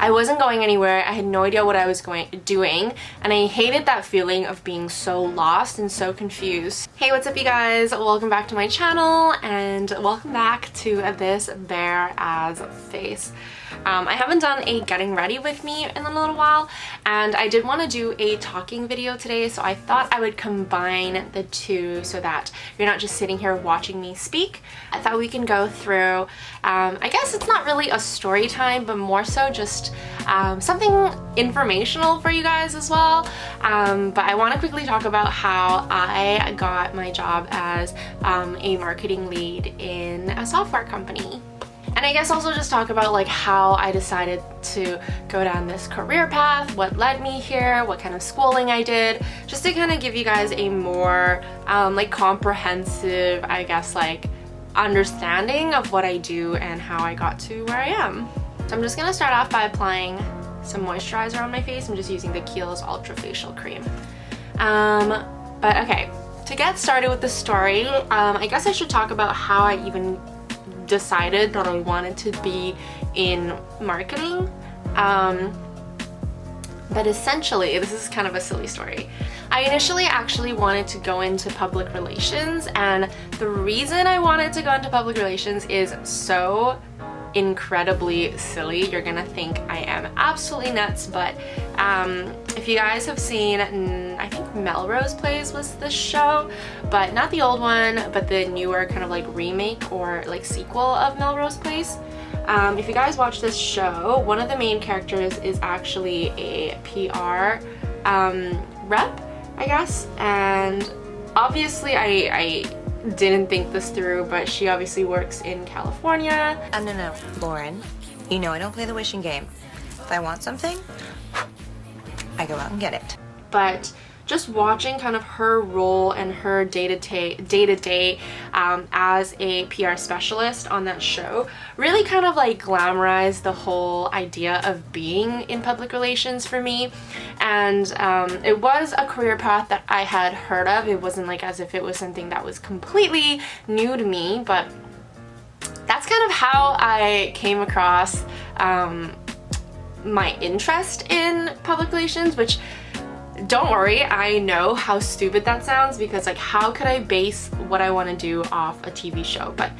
I wasn't going anywhere. I had no idea what I was doing, and I hated that feeling of being so lost and so confused. Hey, what's up you guys? Welcome back to my channel and welcome back to this bare as face. I haven't done a getting ready with me in a little while, and I did want to do a talking video today, so I thought I would combine the two so that you're not just sitting here watching me speak. I thought we can go through, I guess it's not really a story time, but more so just something informational for you guys as well. But I want to quickly talk about how I got my job as a marketing lead in a software company. And I guess also just talk about like how I decided to go down this career path, what led me here, what kind of schooling I did, just to kind of give you guys a more like comprehensive, I guess, like understanding of what I do and how I got to where I am. So I'm just gonna start off by applying some moisturizer on my face. I'm just using the Kiehl's Ultra Facial Cream. But okay, to get started with the story, I guess I should talk about how I even decided that I wanted to be in marketing. But essentially, this is kind of a silly story. I initially actually wanted to go into public relations, and the reason I wanted to go into public relations is so incredibly silly. You're gonna think I am absolutely nuts, but if you guys have seen, I think Melrose Place was the show, but not the old one, but the newer kind of like remake or like sequel of Melrose Place. If you guys watch this show, one of the main characters is actually a PR rep, I guess, and obviously I didn't think this through, but she obviously works in California. No, Lauren, you know I don't play the wishing game. If I want something, I go out and get it. But just watching kind of her role and her day-to-day as a PR specialist on that show really kind of like glamorized the whole idea of being in public relations for me. And it was a career path that I had heard of. It wasn't like as if it was something that was completely new to me, but that's kind of how I came across my interest in public relations, which, don't worry, I know how stupid that sounds, because like how could I base what I want to do off a TV show? But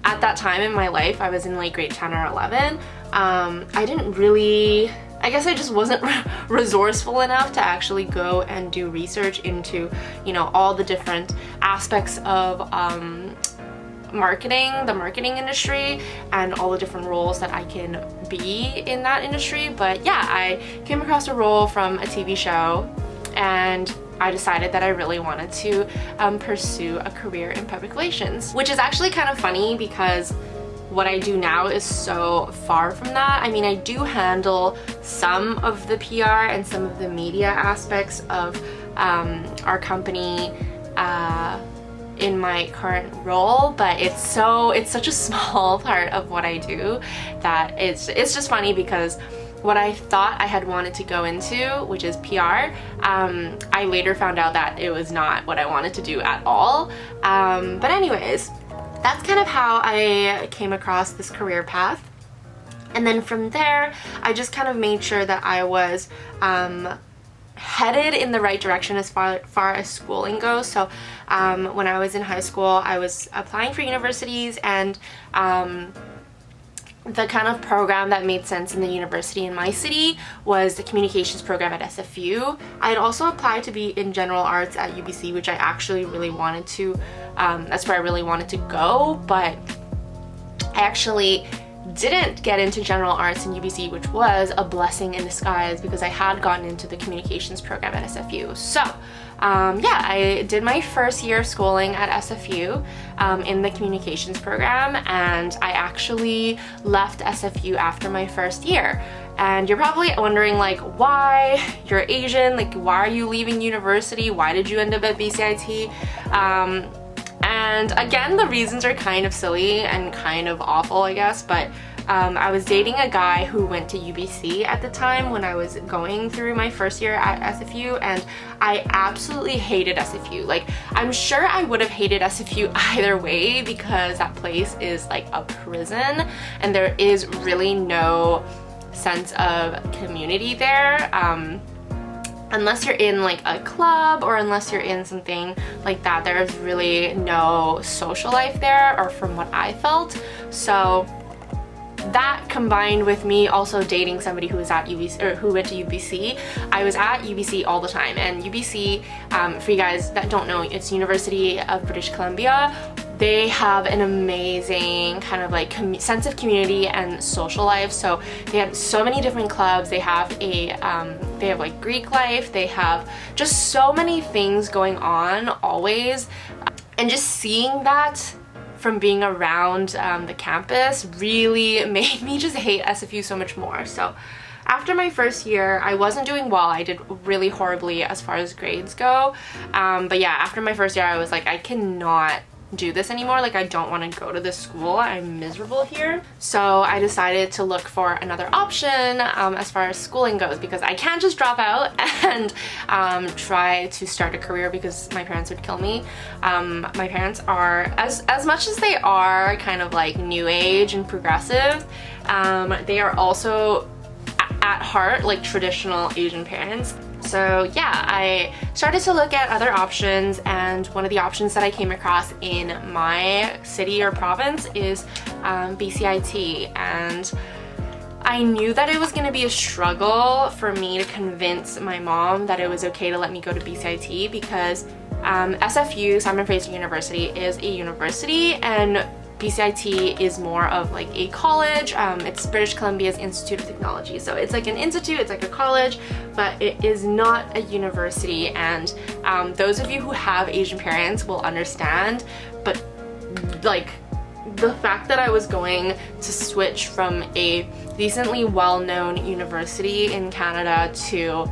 at that time in my life, I was in like grade 10 or 11. I didn't really, I guess I just wasn't resourceful enough to actually go and do research into, you know, all the different aspects of marketing, the marketing industry, and all the different roles that I can be in that industry. But yeah, I came across a role from a TV show, and I decided that I really wanted to pursue a career in public relations, which is actually kind of funny because what I do now is so far from that. I mean, I do handle some of the PR and some of the media aspects of our company in my current role, but it's such a small part of what I do that it's just funny, because what I thought I had wanted to go into, which is PR, I later found out that it was not what I wanted to do at all. But anyways, that's kind of how I came across this career path. And then from there, I just kind of made sure that I was headed in the right direction as far as schooling goes. So when I was in high school, I was applying for universities, and the kind of program that made sense in the university in my city was the communications program at SFU. I had also applied to be in general arts at UBC, which I actually really wanted to, that's where I really wanted to go, but I actually didn't get into general arts in UBC, which was a blessing in disguise because I had gotten into the communications program at SFU. So yeah, I did my first year of schooling at SFU in the communications program, and I actually left SFU after my first year. And you're probably wondering, like, why? You're Asian, like, why are you leaving university? Why did you end up at BCIT? And again, the reasons are kind of silly and kind of awful, I guess, but I was dating a guy who went to UBC at the time when I was going through my first year at SFU, and I absolutely hated SFU. Like, I'm sure I would have hated SFU either way because that place is like a prison and there is really no sense of community there. Unless you're in like a club or unless you're in something like that, there's really no social life there, or from what I felt. So that combined with me also dating somebody who was at UBC, or who went to UBC. I was at UBC all the time, and UBC, for you guys that don't know, it's University of British Columbia. They have an amazing kind of like sense of community and social life. So they have so many different clubs. They have like Greek life. They have just so many things going on always, and just seeing that from being around the campus really made me just hate SFU so much more. So after my first year, I wasn't doing well. I did really horribly as far as grades go. But yeah, after my first year, I was like, I cannot do this anymore. Like, I don't want to go to this school. I'm miserable here. So I decided to look for another option as far as schooling goes, because I can't just drop out and try to start a career, because my parents would kill me. My parents are, as much as they are kind of like new age and progressive, they are also at heart like traditional Asian parents. So yeah, I started to look at other options, and one of the options that I came across in my city or province is BCIT, and I knew that it was going to be a struggle for me to convince my mom that it was okay to let me go to BCIT, because SFU, Simon Fraser University, is a university, and BCIT is more of like a college. It's British Columbia's Institute of Technology. So it's like an institute, it's like a college, but it is not a university. And those of you who have Asian parents will understand, but like the fact that I was going to switch from a decently well-known university in Canada to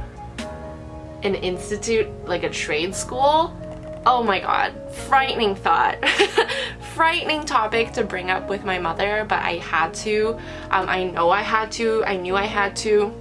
an institute, like a trade school, oh my god, frightening thought. Frightening topic to bring up with my mother, but I had to. I knew I had to.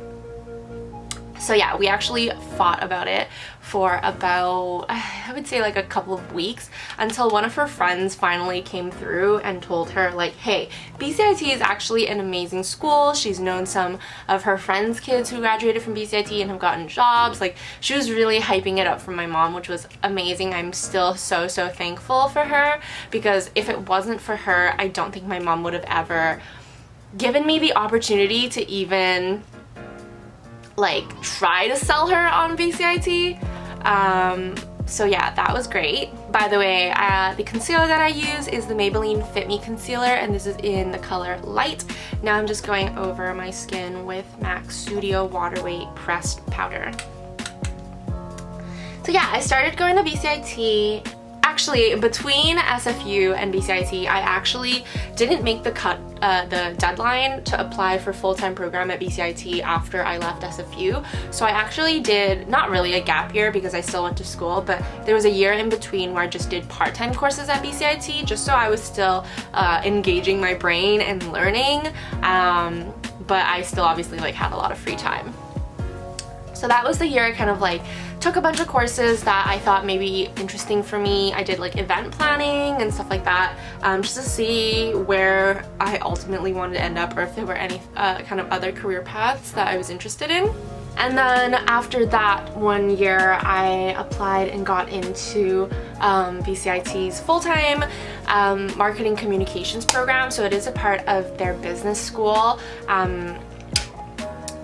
So yeah, we actually fought about it for about, I would say like a couple of weeks, until one of her friends finally came through and told her like, hey, BCIT is actually an amazing school. She's known some of her friends' kids who graduated from BCIT and have gotten jobs. Like, she was really hyping it up for my mom, which was amazing. I'm still so thankful for her, because if it wasn't for her, I don't think my mom would have ever given me the opportunity to even like try to sell her on BCIT. So yeah, that was great. By the way, the concealer that I use is the Maybelline Fit Me concealer, and this is in the color Light. Now I'm just going over my skin with MAC Studio Water Weight Pressed Powder. So yeah, I started going to BCIT. Actually, between SFU and BCIT, I actually didn't make the deadline to apply for full-time program at BCIT after I left SFU. So I actually did, not really a gap year because I still went to school, but there was a year in between where I just did part-time courses at BCIT, just so I was still engaging my brain and learning, but I still obviously like had a lot of free time. So that was the year I kind of like took a bunch of courses that I thought may be interesting for me. I did like event planning and stuff like that, just to see where I ultimately wanted to end up, or if there were any kind of other career paths that I was interested in. And then after that one year, I applied and got into BCIT's full-time marketing communications program. So it is a part of their business school.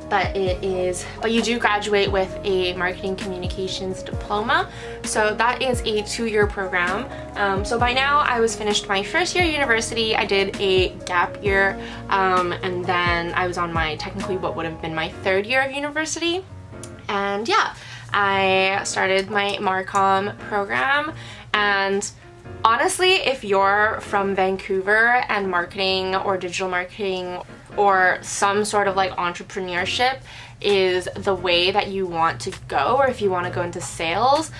But you do graduate with a marketing communications diploma. So that is a 2-year program. So by now I was finished my first year of university. I did a gap year, and then I was on my, technically what would have been my 3rd year of university. And yeah, I started my Marcom program. And honestly, if you're from Vancouver and marketing or digital marketing or some sort of like entrepreneurship is the way that you want to go, or if you want to go into sales,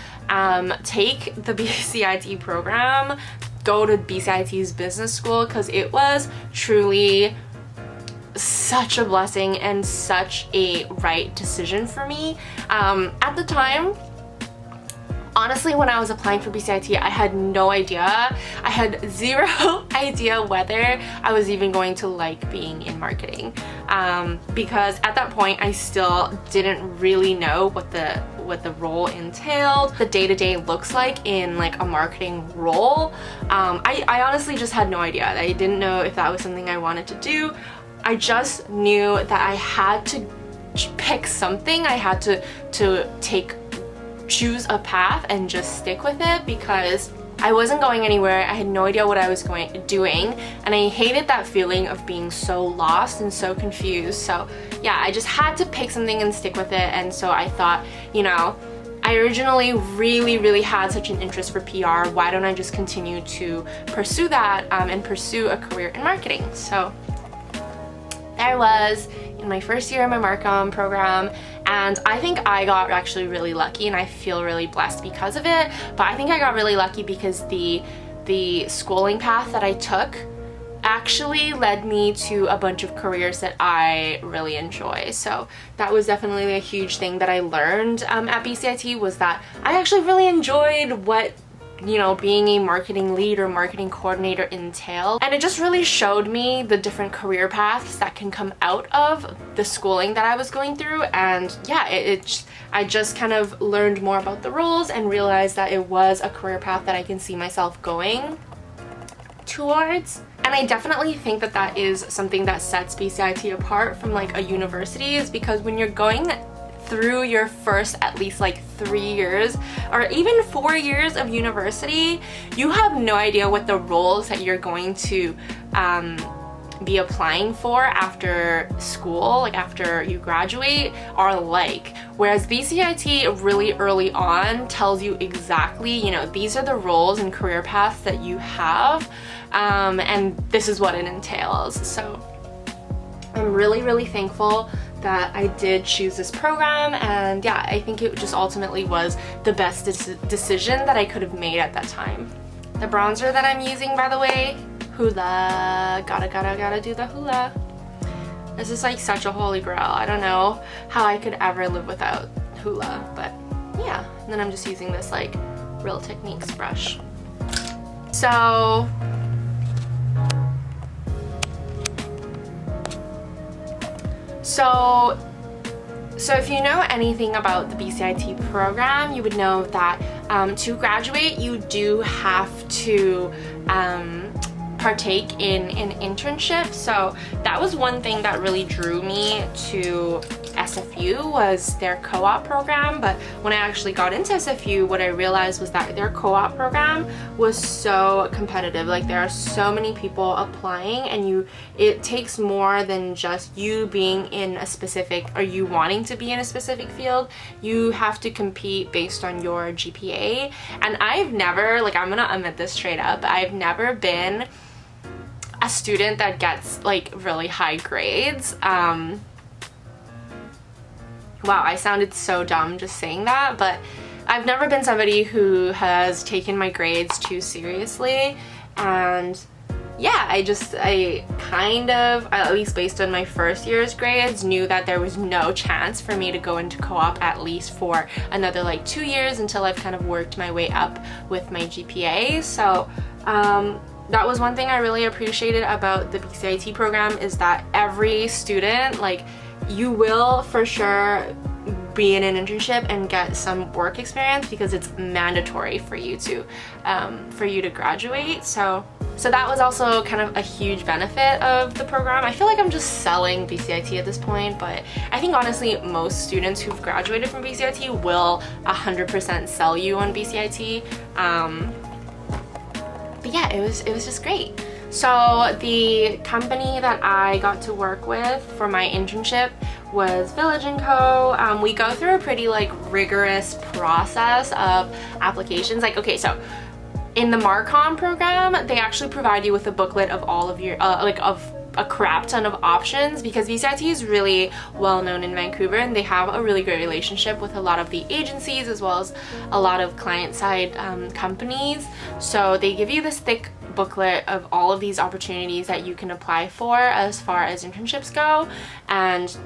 take the BCIT program, go to BCIT's business school, because it was truly such a blessing and such a right decision for me. At the time, Honestly, when I was applying for BCIT, I had no idea. I had zero idea whether I was even going to like being in marketing, because at that point I still didn't really know what the role entailed, the day-to-day looks like in like a marketing role. I honestly just had no idea. I didn't know if that was something I wanted to do. I just knew that I had to pick something. I had to choose a path and just stick with it, because I wasn't going anywhere. I had no idea what I was doing, and I hated that feeling of being so lost and so confused. So yeah, I just had to pick something and stick with it. And so I thought, you know, I originally really had such an interest for PR. Why don't I just continue to pursue that and pursue a career in marketing? So there I was in my first year of my Marcom program, and I think I got actually really lucky, and I feel really blessed because of it. But I think I got really lucky because the schooling path that I took actually led me to a bunch of careers that I really enjoy. So that was definitely a huge thing that I learned at BCIT, was that I actually really enjoyed what, you know, being a marketing lead or marketing coordinator entailed. And it just really showed me the different career paths that can come out of the schooling that I was going through. And yeah, I just kind of learned more about the roles and realized that it was a career path that I can see myself going towards. And I definitely think that that is something that sets BCIT apart from like a university, is because when you're going through your first at least like 3 years or even 4 years of university, you have no idea what the roles that you're going to be applying for after school, like after you graduate, are like. Whereas BCIT really early on tells you exactly, you know, these are the roles and career paths that you have, and this is what it entails. So I'm really thankful that I did choose this program, and yeah, I think it just ultimately was the best decision that I could have made at that time. The bronzer that I'm using, by the way, Hoola. Gotta do the Hoola. This is like such a holy grail. I don't know how I could ever live without Hoola, but yeah. And then I'm just using this like Real Techniques brush. So if you know anything about the BCIT program, you would know that to graduate, you do have to partake in an internship. So that was one thing that really drew me to SFU, was their co-op program. But when I actually got into SFU, what I realized was that their co-op program was so competitive. Like, there are so many people applying, and it takes more than just you being in a specific, or you wanting to be in a specific field. You have to compete based on your GPA. And I've never, like, I'm gonna admit this straight up, I've never been a student that gets like really high grades. Wow, I sounded so dumb just saying that, but I've never been somebody who has taken my grades too seriously. And yeah, I kind of, at least based on my first year's grades, knew that there was no chance for me to go into co-op at least for another like 2 years, until I've kind of worked my way up with my GPA. So that was one thing I really appreciated about the BCIT program, is that every student, like, you will for sure be in an internship and get some work experience, because it's mandatory for you to graduate. So that was also kind of a huge benefit of the program. I feel like I'm just selling BCIT at this point, but I think honestly most students who've graduated from BCIT will 100% sell you on BCIT. But yeah, it was just great. So the company that I got to work with for my internship was Village & Co. We go through a pretty like rigorous process of applications. Like, okay, so in the Marcom program, they actually provide you with a booklet of all of your of a crap ton of options, because BCIT is really well known in Vancouver, and they have a really great relationship with a lot of the agencies as well as a lot of client-side companies. So they give you this thick booklet of all of these opportunities that you can apply for as far as internships go. And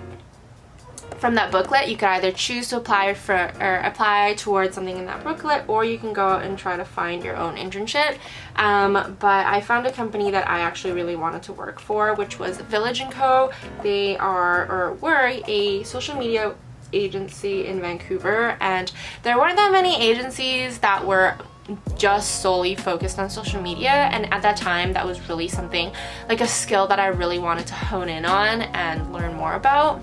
from that booklet, you could either choose to apply towards something in that booklet, or you can go out and try to find your own internship. But I found a company that I actually really wanted to work for, which was Village & Co. They were a social media agency in Vancouver, and there weren't that many agencies that were just solely focused on social media, and at that time that was really something, like a skill that I really wanted to hone in on and learn more about,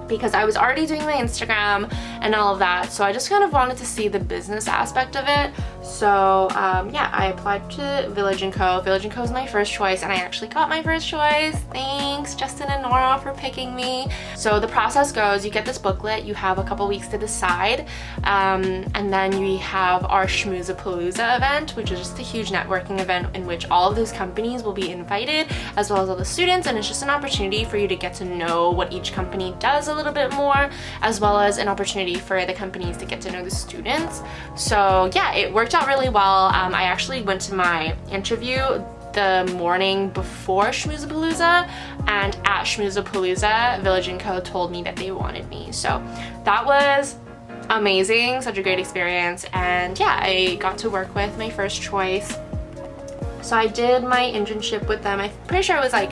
because I was already doing my Instagram and all of that, so I just kind of wanted to see the business aspect of it. So yeah, I applied to Village & Co. Village & Co. was my first choice, and I actually got my first choice. Thanks Justin and Nora for picking me. So the process goes, you get this booklet, you have a couple weeks to decide, and then we have our Schmoozapalooza event, which is just a huge networking event in which all of those companies will be invited, as well as all the students, and it's just an opportunity for you to get to know what each company does a little bit more, as well as an opportunity for the companies to get to know the students. So yeah, it worked out really well. I actually went to my interview the morning before Schmoozapalooza, and at Schmoozapalooza, Village & Co. told me that they wanted me. So that was amazing, such a great experience, and yeah, I got to work with my first choice. So I did my internship with them. I'm pretty sure it was like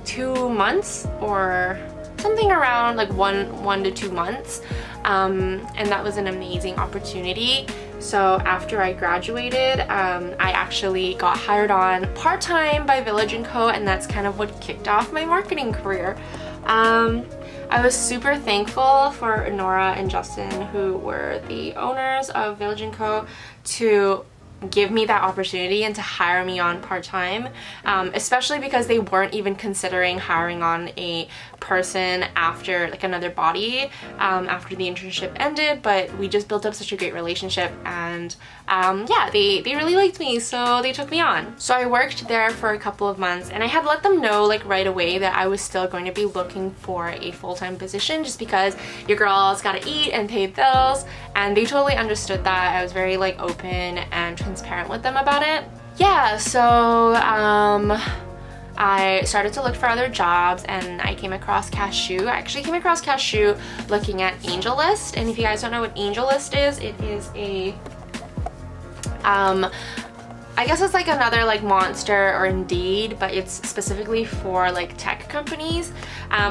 2 months or something around like one to 2 months, and that was an amazing opportunity. So after I graduated, I actually got hired on part-time by Village & Co., and that's kind of what kicked off my marketing career. I was super thankful for Nora and Justin, who were the owners of Village & Co., to give me that opportunity and to hire me on part-time, especially because they weren't even considering hiring on a person after, like, another body after the internship ended, but we just built up such a great relationship, and yeah, they really liked me, so they took me on. So I worked there for a couple of months, and I had let them know like right away that I was still going to be looking for a full-time position, just because your girl's gotta eat and pay bills, and they totally understood that. I was very like open and transparent with them about it. Yeah, so I started to look for other jobs, and I came across Cashew. I actually came across Cashew looking at AngelList, and if you guys don't know what AngelList is, it is a I guess it's like another like Monster or Indeed, but it's specifically for like tech companies,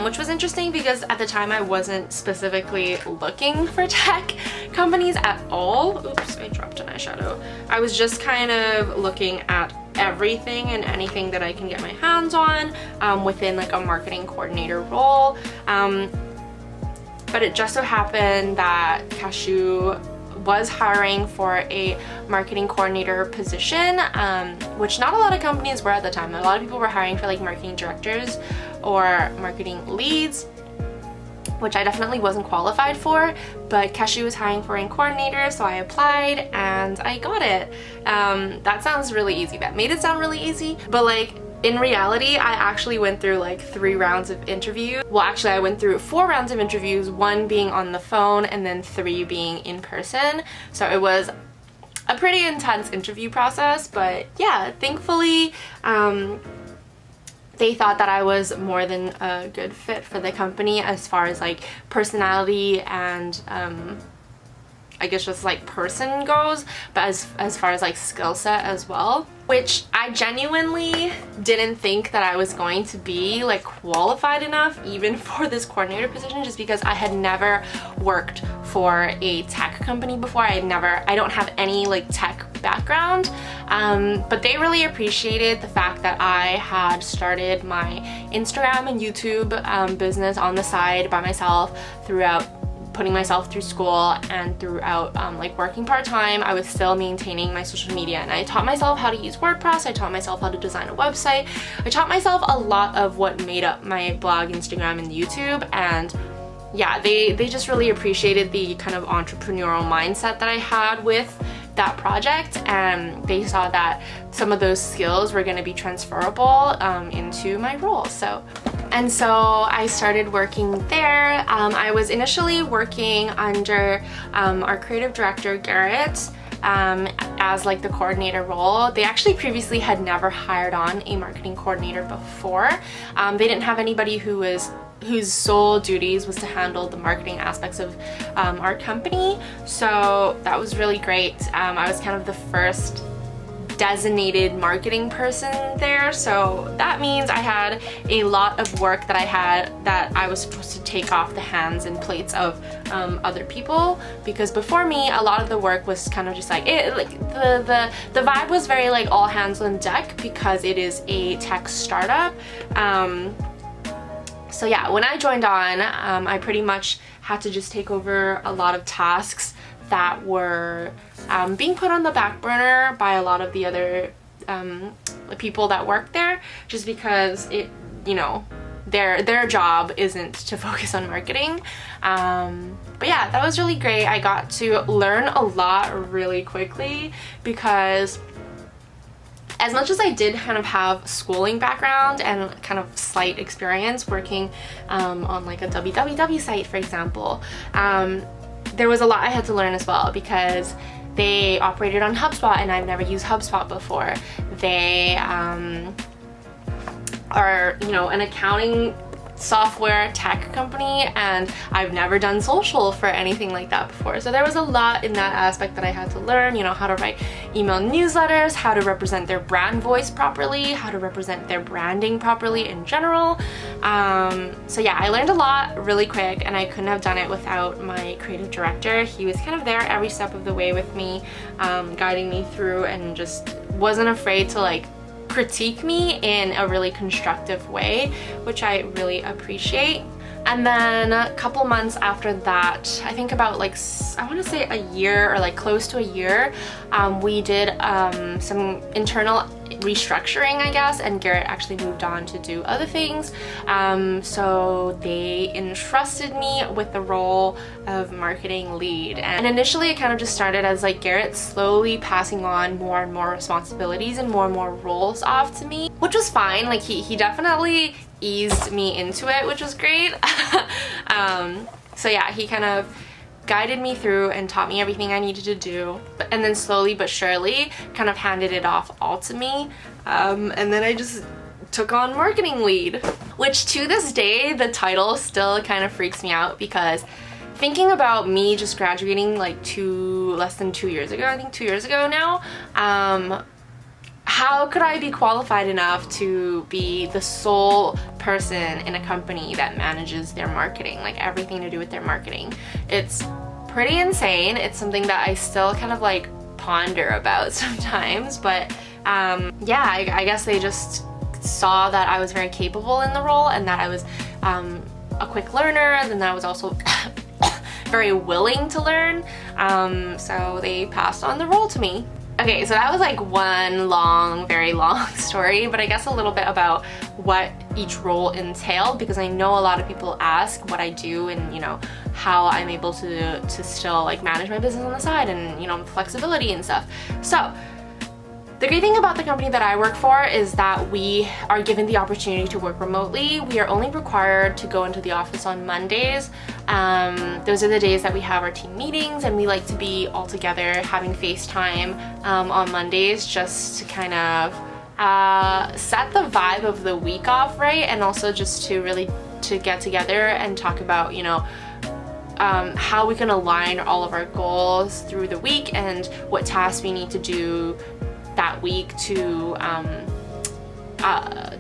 which was interesting because at the time I wasn't specifically looking for tech companies at all. Oops, I dropped an eyeshadow. I was just kind of looking at everything and anything that I can get my hands on within like a marketing coordinator role. But it just so happened that Cashew was hiring for a marketing coordinator position, which not a lot of companies were at the time. A lot of people were hiring for like marketing directors or marketing leads, which I definitely wasn't qualified for, but Cashew was hiring for a coordinator, so I applied and I got it. That sounds really easy. That made it sound really easy, but like in reality, I actually went through like 3 rounds of interviews. Well, actually I went through 4 rounds of interviews, 1 being on the phone and then 3 being in person. So it was a pretty intense interview process, but yeah, thankfully they thought that I was more than a good fit for the company as far as like personality and I guess just like person goes, but as far as like skill set as well, which I genuinely didn't think that I was going to be like qualified enough even for this coordinator position, just because I had never worked for a tech company before. I don't have any like tech background, but they really appreciated the fact that I had started my Instagram and YouTube business on the side by myself throughout putting myself through school, and throughout like working part-time, I was still maintaining my social media, and I taught myself how to use WordPress, I taught myself how to design a website, I taught myself a lot of what made up my blog, Instagram, and YouTube, and yeah, they just really appreciated the kind of entrepreneurial mindset that I had with that project, and they saw that some of those skills were going to be transferable into my role. So I started working there. I was initially working under our creative director, Garrett, as like the coordinator role. They actually previously had never hired on a marketing coordinator before. They didn't have anybody who was whose sole duties was to handle the marketing aspects of our company. So that was really great. I was kind of the first designated marketing person there, so that means I had a lot of work that I was supposed to take off the hands and plates of other people, because before me a lot of the work was kind of just like the vibe was very like all hands on deck because it is a tech startup. So yeah, when I joined on, I pretty much had to just take over a lot of tasks that were being put on the back burner by a lot of the other people that work there, just because their job isn't to focus on marketing. But yeah, that was really great. I got to learn a lot really quickly, because as much as I did kind of have schooling background and kind of slight experience working on like a WWW site, for example, there was a lot I had to learn as well, because they operated on HubSpot and I've never used HubSpot before. They are, an accounting software tech company, and I've never done social for anything like that before. So there was a lot in that aspect that I had to learn, how to write email newsletters, how to represent their brand voice properly, how to represent their branding properly in general. So yeah, I learned a lot really quick, and I couldn't have done it without my creative director. He was kind of there every step of the way with me, guiding me through, and just wasn't afraid to like critique me in a really constructive way, which I really appreciate. And then a couple months after that, I think about like, I want to say a year or like close to a year, we did some internal restructuring, I guess, and Garrett actually moved on to do other things. So they entrusted me with the role of marketing lead. And initially it kind of just started as like Garrett slowly passing on more and more responsibilities and more roles off to me, which was fine. Like he definitely eased me into it, which was great. So yeah, he kind of guided me through and taught me everything I needed to do, and then slowly but surely kind of handed it off all to me, and then I just took on marketing lead, which to this day the title still kind of freaks me out, because thinking about me just graduating like less than 2 years ago, I think 2 years ago now, how could I be qualified enough to be the sole person in a company that manages their marketing, like everything to do with their marketing? It's pretty insane. It's something that I still kind of like ponder about sometimes, but yeah, I guess they just saw that I was very capable in the role, and that I was a quick learner, and that I was also very willing to learn, so they passed on the role to me. Okay, so that was like one very long story, but I guess a little bit about what each role entailed, because I know a lot of people ask what I do and how I'm able to still like manage my business on the side, and flexibility and stuff. So the great thing about the company that I work for is that we are given the opportunity to work remotely. We are only required to go into the office on Mondays. Those are the days that we have our team meetings, and we like to be all together having FaceTime on Mondays, just to kind of set the vibe of the week off, right? And also just to get together and talk about, how we can align all of our goals through the week, and what tasks we need to do that week to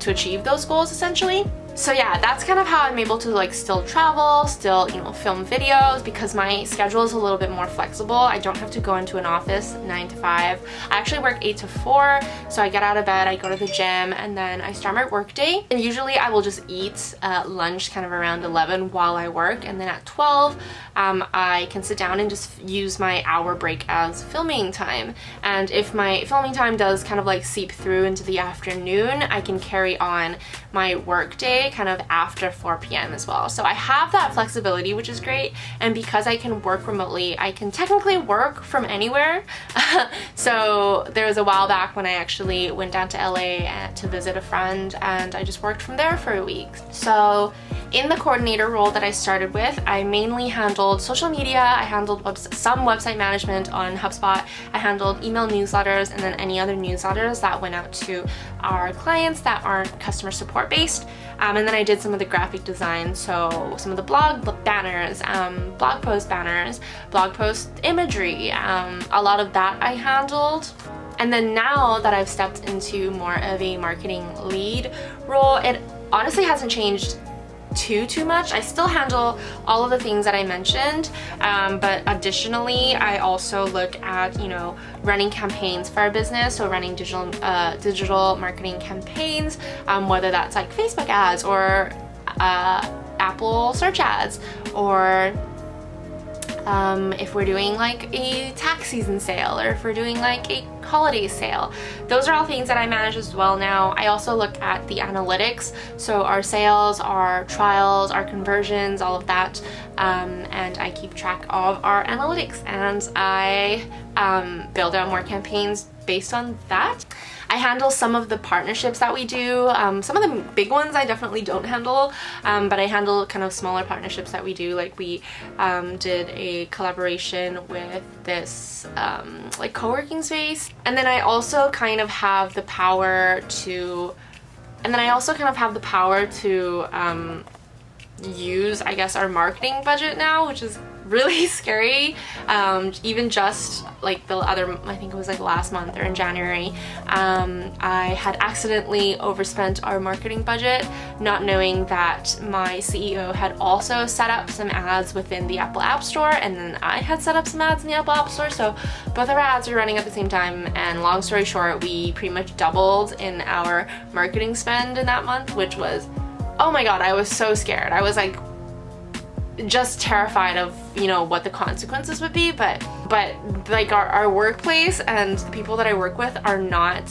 achieve those goals, essentially. So yeah, that's kind of how I'm able to like still travel, still film videos, because my schedule is a little bit more flexible. I don't have to go into an office 9 to 5. I actually work 8 to 4, so I get out of bed, I go to the gym, and then I start my work day. And usually I will just eat lunch kind of around 11 while I work, and then at 12 I can sit down and just use my hour break as filming time. And if my filming time does kind of like seep through into the afternoon, I can carry on my work day kind of after 4 p.m. as well. So I have that flexibility, which is great. And because I can work remotely, I can technically work from anywhere. So there was a while back when I actually went down to LA to visit a friend, and I just worked from there for a week. So In the coordinator role that I started with, I mainly handled social media, I handled some website management on HubSpot, I handled email newsletters, and then any other newsletters that went out to our clients that aren't customer support based. And then I did some of the graphic design, so some of the blog banners, blog post banners, blog post imagery, a lot of that I handled. And then now that I've stepped into more of a marketing lead role, it honestly hasn't changed too much. I still handle all of the things that I mentioned, but additionally I also look at, you know, running campaigns for our business, so running digital marketing campaigns, whether that's like Facebook ads or Apple search ads, or if we're doing like a tax season sale, or if we're doing like a holiday sale. Those are all things that I manage as well now. I also look at the analytics, so our sales, our trials, our conversions, all of that, and I keep track of our analytics, and I build out more campaigns based on that. I handle some of the partnerships that we do. Some of the big ones I definitely don't handle, but I handle kind of smaller partnerships that we do. Like we did a collaboration with this like co-working space. And then I also kind of have the power to, use, I guess, our marketing budget now, which is really scary. Even just like I think it was like last month or in January, I had accidentally overspent our marketing budget, not knowing that my CEO had also set up some ads within the Apple App Store, and then I had set up some ads in the Apple App Store, so both of our ads were running at the same time, and long story short, we pretty much doubled in our marketing spend in that month, which was, oh my god, I was so scared. I was like just terrified of, you know, what the consequences would be, but like our workplace and the people that I work with are not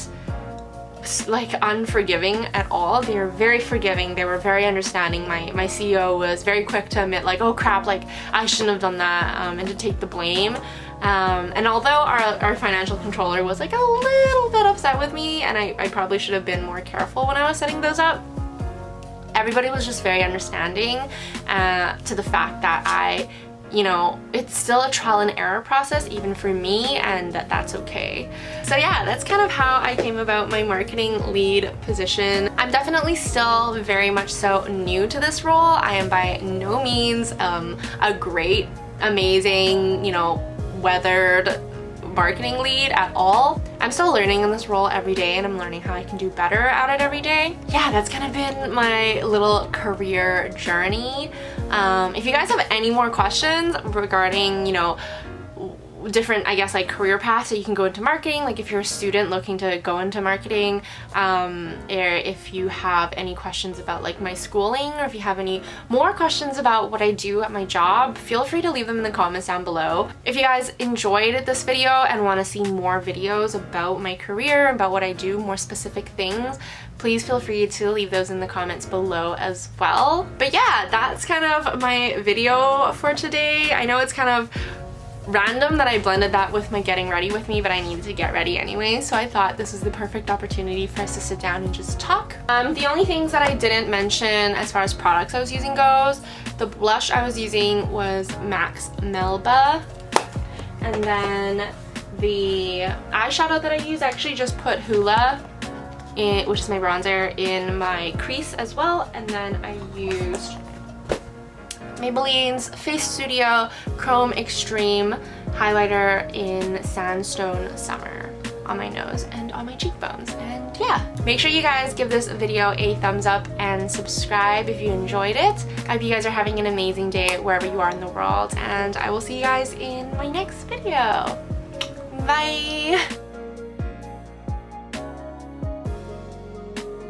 like unforgiving at all. They are very forgiving. They were very understanding. My CEO was very quick to admit like, oh crap, like I shouldn't have done that, and to take the blame. And although our financial controller was like a little bit upset with me, and I probably should have been more careful when I was setting those up, everybody was just very understanding to the fact that you know, it's still a trial and error process even for me, and that's okay. So yeah, that's kind of how I came about my marketing lead position. I'm definitely still very much so new to this role. I am by no means a great, amazing, you know, weathered marketing lead at all. I'm still learning in this role every day, and I'm learning how I can do better at it every day. Yeah, that's kind of been my little career journey. If you guys have any more questions regarding, you know, different, I guess, like career paths that you can go into marketing, like if you're a student looking to go into marketing, or if you have any questions about like my schooling, or if you have any more questions about what I do at my job, feel free to leave them in the comments down below. If you guys enjoyed this video and want to see more videos about my career, about what I do, more specific things, please feel free to leave those in the comments below as well. But yeah, that's kind of my video for today. I know it's kind of random that I blended that with my getting ready with me, but I needed to get ready anyway, so I thought this was the perfect opportunity for us to sit down and just talk. The only things that I didn't mention as far as products I was using goes, the blush I was using was MAC's Melba, and then the eyeshadow that I use, I actually just put Hoola, which is my bronzer, in my crease as well, and then I used Maybelline's Face Studio Chrome Extreme highlighter in Sandstone Summer on my nose and on my cheekbones. And yeah, make sure you guys give this video a thumbs up and subscribe if you enjoyed it. I hope you guys are having an amazing day wherever you are in the world, and I will see you guys in my next video. Bye!